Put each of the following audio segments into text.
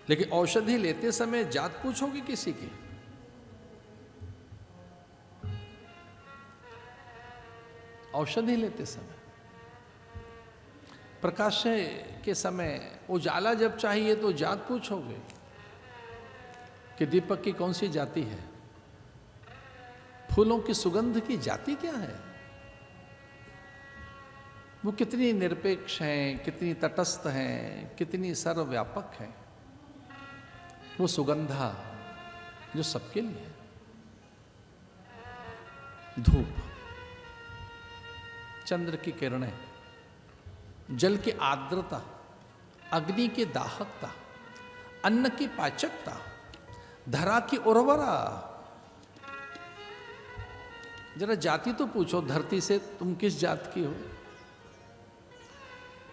लेकिन औषधि लेते समय जात पूछोगे किसी की? औषधि लेते समय, प्रकाश के समय उजाला जब चाहिए तो जात पूछोगे कि दीपक की कौन सी जाति है? फूलों की सुगंध की जाति क्या है? वो कितनी निरपेक्ष हैं, कितनी तटस्थ हैं, कितनी सर्वव्यापक हैं। वो सुगंधा जो सबके लिए है। धूप, चंद्र की किरणें, जल की आर्द्रता, अग्नि की दाहकता, अन्न की पाचकता, धरा की उर्वरा। जरा जाति तो पूछो धरती से, तुम किस जात की हो?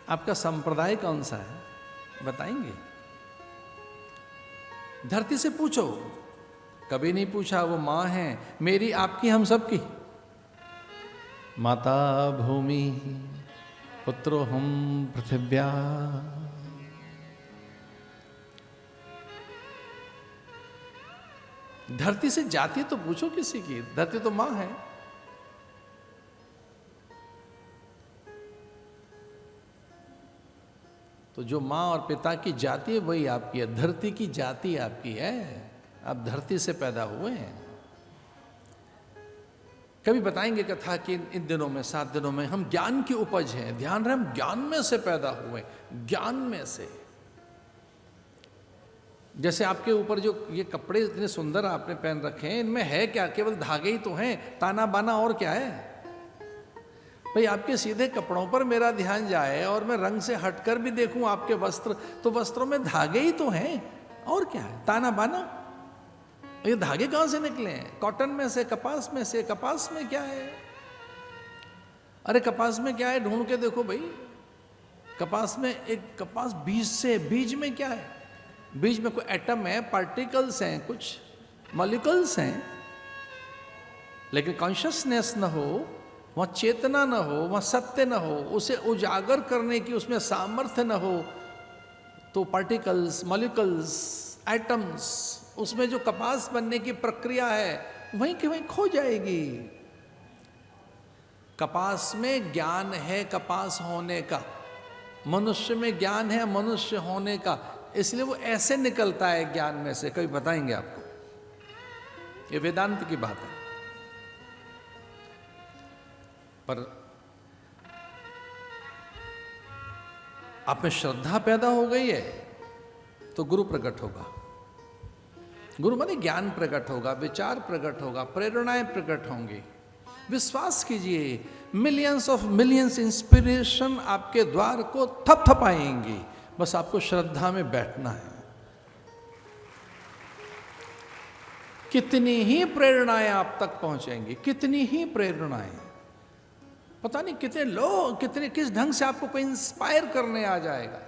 आपका संप्रदाय कौन सा है, बताएंगे? धरती से पूछो, कभी नहीं पूछा। वो मां है मेरी, आपकी, हम सब की। माता भूमि पुत्रो हम पृथिव्या। धरती से जाति तो पूछो किसी की, धरती तो मां है। तो जो मां और पिता की जाति है वही आपकी है, धरती की जाति आपकी है। आप धरती से पैदा हुए हैं। कभी बताएंगे कथा कि इन दिनों में, 7 दिनों में हम ज्ञान की उपज हैं। ध्यान रहे, हम ज्ञान में से पैदा हुए, ज्ञान में से। जैसे आपके ऊपर जो ये कपड़े इतने सुंदर आपने पहन रखे हैं, इनमें है क्या? केवल धागे ही तो हैं, ताना बाना और क्या है? भाई आपके सीधे कपड़ों पर मेरा ध्यान जाए और मैं रंग से हटकर भी देखूं आपके वस्त्र, तो वस्त्रों में धागे ही तो हैं, और क्या है? ताना बाना। ये धागे कहां से निकले हैं? कॉटन में से, कपास में से। कपास में क्या है? अरे कपास में क्या है, ढूंढ के देखो भाई। कपास में एक कपास बीज से, बीज में क्या है? बीज में कोई एटम है, पार्टिकल्स हैं, कुछ मॉलिक्यूल्स हैं। लेकिन कॉन्शियसनेस न हो, वहां चेतना न हो, वहां सत्य न हो, उसे उजागर करने की उसमें सामर्थ्य न हो, तो पार्टिकल्स, मॉलिक्यूल्स, एटम्स, उसमें जो कपास बनने की प्रक्रिया है वहीं की वहीं खो जाएगी। कपास में ज्ञान है कपास होने का, मनुष्य में ज्ञान है मनुष्य होने का, इसलिए वो ऐसे निकलता है ज्ञान में से। कभी बताएंगे आपको, ये वेदांत की बात है। पर आप में श्रद्धा पैदा हो गई है तो गुरु प्रकट होगा। गुरु माने ज्ञान प्रकट होगा, विचार प्रकट होगा, प्रेरणाएं प्रकट होंगी। विश्वास कीजिए, मिलियंस ऑफ मिलियंस इंस्पिरेशन आपके द्वार को थपथपाएंगी। बस आपको श्रद्धा में बैठना है। कितनी ही प्रेरणाएं आप तक पहुंचेंगी, कितनी ही प्रेरणाएं। पता नहीं कितने लोग, किस ढंग से आपको कोई इंस्पायर करने आ जाएगा।